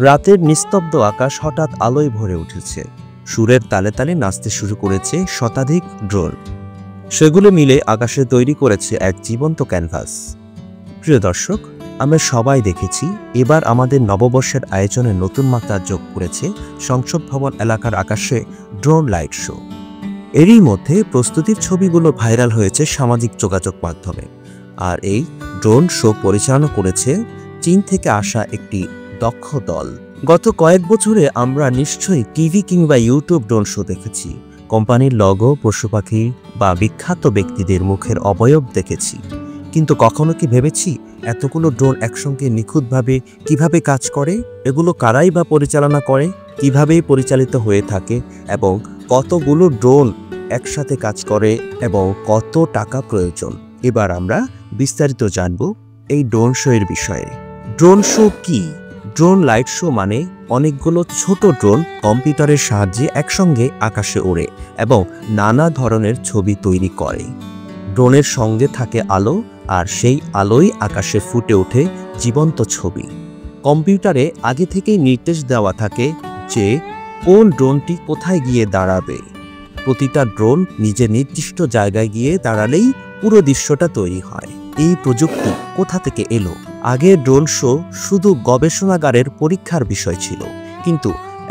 রাতের নিস্তব্ধ আকাশ হঠাৎ আলোয় ভরে উঠেছে। সুরের তালে তালে নাচতে শুরু করেছে শতাধিক ড্রোন। সেগুলো মিলে আকাশে তৈরি করেছে এক জীবন্ত ক্যানভাস। প্রিয় দর্শক, আমরা সবাই দেখেছি এবার আমাদের নববর্ষের আয়োজনে নতুন মাত্রা যোগ করেছে সংসদ ভবন এলাকার আকাশে ড্রোন লাইট শো। এরই মধ্যে প্রস্তুতির ছবিগুলো ভাইরাল হয়েছে সামাজিক যোগাযোগ মাধ্যমে। আর এই ড্রোন শো পরিচালনা করেছে চীন থেকে আসা একটি দক্ষ দল। গত কয়েক বছরে আমরা নিশ্চয়ই টিভি কিংবা ইউটিউব ড্রোন শো দেখেছি। কোম্পানির লগো, পশু পাখি বা বিখ্যাত ব্যক্তিদের মুখের অবয়ব দেখেছি, কিন্তু কখনো কি ভেবেছি এতগুলো ড্রোন একসঙ্গে নিখুঁতভাবে কিভাবে কাজ করে? এগুলো কারাই বা পরিচালনা করে, কিভাবেই পরিচালিত হয়ে থাকে এবং কতগুলো ড্রোন একসাথে কাজ করে এবং কত টাকা প্রয়োজন? এবার আমরা বিস্তারিত জানব এই ড্রোন শো এর বিষয়ে। ড্রোন শো কি? ড্রোন লাইট শো মানে অনেকগুলো ছোট ড্রোন কম্পিউটারের সাহায্যে একসঙ্গে আকাশে ওড়ে এবং নানা ধরনের ছবি তৈরি করে। ড্রোনের সঙ্গে থাকে আলো, আর সেই আলোই আকাশে ফুটে ওঠে জীবন্ত ছবি। কম্পিউটারে আগে থেকেই নির্দেশ দেওয়া থাকে যে কোন ড্রোনটি কোথায় গিয়ে দাঁড়াবে। প্রতিটা ড্রোন নিজের নির্দিষ্ট জায়গায় গিয়ে দাঁড়ালেই পুরো দৃশ্যটা তৈরি হয়। এই প্রযুক্তি কোথা থেকে এলো? আগে ড্রোন শো শুধু গবেষণাগারের পরীক্ষার বিষয় ছিল, কিন্তু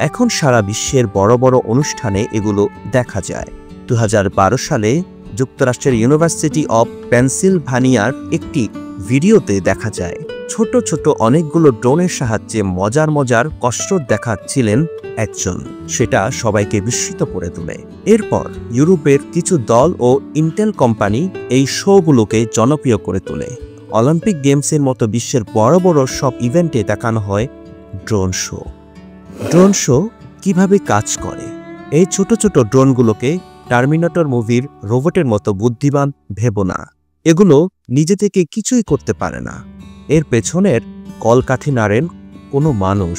এখন সারা বিশ্বের বড় বড় অনুষ্ঠানে এগুলো দেখা যায়। 2012 সালে যুক্তরাষ্ট্রের ইউনিভার্সিটি অব পেনসিলভানিয়ার একটি ভিডিওতে দেখা যায় ছোট ছোট অনেকগুলো ড্রোনের সাহায্যে মজার মজার কসরত দেখাচ্ছিলেন একজন। সেটা সবাইকে বিস্মিত করে তোলে। এরপর ইউরোপের কিছু দল ও ইন্টেল কোম্পানি এই শোগুলোকে জনপ্রিয় করে তোলে। অলিম্পিক গেমসের মতো বিশ্বের বড় বড় সব ইভেন্টে দেখানো হয় ড্রোন শো। ড্রোন শো কিভাবে কাজ করে? এই ছোট ছোট ড্রোনগুলোকে টার্মিনেটর মুভির রোবটের মতো বুদ্ধিমান ভেবো না। এগুলো নিজে থেকে কিছুই করতে পারে না। এর পেছনের কলকাঠি নাড়েন কোনো মানুষ।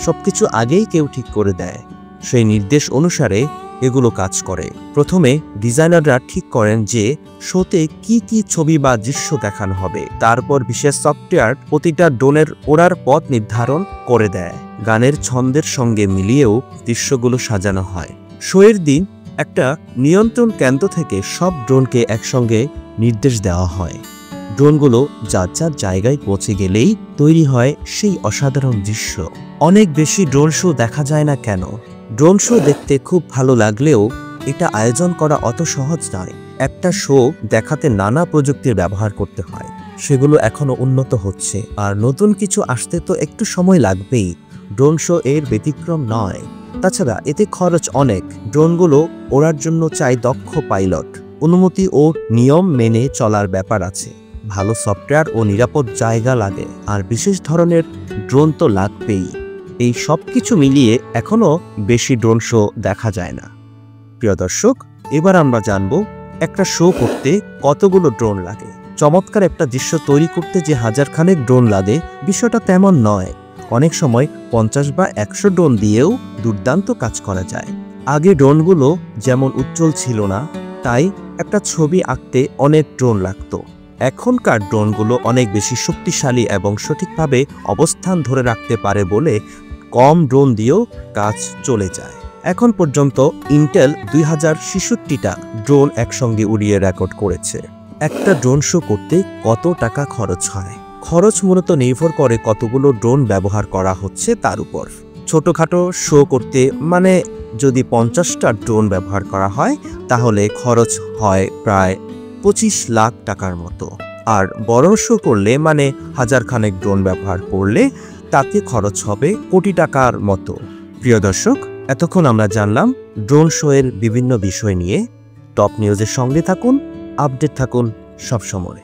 সবকিছু আগেই কেউ ঠিক করে দেয়। সেই নির্দেশ অনুসারে এগুলো কাজ করে। প্রথমে ডিজাইনাররা ঠিক করেন যে শোতে কি কি ছবি বা দৃশ্য দেখানো হবে। তারপর বিশেষ সফটওয়্যার প্রতিটা ড্রোনের ওড়ার পথ নির্ধারণ করে দেয়। গানের ছন্দের সঙ্গে মিলিয়েও দৃশ্যগুলো সাজানো হয়। শোয়ের দিন একটা নিয়ন্ত্রণ কেন্দ্র থেকে সব ড্রোনকে একসঙ্গে নির্দেশ দেওয়া হয়। ড্রোনগুলো যার যার জায়গায় পৌঁছে গেলেই তৈরি হয় সেই অসাধারণ দৃশ্য। অনেক বেশি ড্রোন শো দেখা যায় না কেন? ড্রোন শো দেখতে খুব ভালো লাগলেও এটা আয়োজন করা অত সহজ নয়। একটা শো দেখাতে নানা প্রযুক্তির ব্যবহার করতে হয়। সেগুলো এখনো উন্নত হচ্ছে, আর নতুন কিছু আসতে তো একটু সময় লাগবেই। ড্রোন শো এর ব্যতিক্রম নয়। তাছাড়া এতে খরচ অনেক। ড্রোনগুলো ওড়ার জন্য চাই দক্ষ পাইলট, অনুমতি ও নিয়ম মেনে চলার ব্যাপার আছে। ভালো সফটওয়্যার ও নিরাপদ জায়গা লাগে, আর বিশেষ ধরনের ড্রোন তো লাগবেই। এই সব কিছু মিলিয়ে এখনো বেশি ড্রোন শো দেখা যায় না। প্রিয় দর্শক, এবার আমরা জানব একটা শো করতে কতগুলো ড্রোন লাগে। চমৎকার একটা দৃশ্য তৈরি করতে যে হাজারখানেক ড্রোন লাগে বিষয়টা তেমন নয়। অনেক সময় 50 বা 100 ড্রোন দিয়েও দুর্দান্ত কাজ করা যায়। আগে ড্রোনগুলো যেমন উজ্জ্বল ছিল না, তাই একটা ছবি আঁকতে অনেক ড্রোন লাগতো। এখনকার ড্রোনগুলো অনেক বেশি শক্তিশালী এবং সঠিকভাবে অবস্থান ধরে রাখতে পারে বলে কম ড্রোন দিয়েও কাজ চলে যায়। এখন পর্যন্ত ইন্টেল 2066টা ড্রোন একসঙ্গে উড়িয়ে রেকর্ড করেছে। একটা ড্রোন শো করতে কত টাকা খরচ হয়? খরচ মূলত নির্ভর করে কতগুলো ড্রোন ব্যবহার করা হচ্ছে তার উপর। ছোটখাটো শো করতে মানে যদি 50টা ড্রোন ব্যবহার করা হয় তাহলে খরচ হয় প্রায় 25 লাখ টাকার মতো। আর বড় শো করলে মানে হাজারখানেক ড্রোন ব্যবহার করলে তাতে খরচ হবে কোটি টাকার মতো। প্রিয় দর্শক, এতক্ষণ আমরা জানলাম ড্রোন শো এর বিভিন্ন বিষয় নিয়ে। টপ নিউজের সঙ্গে থাকুন, আপডেট থাকুন সবসময়।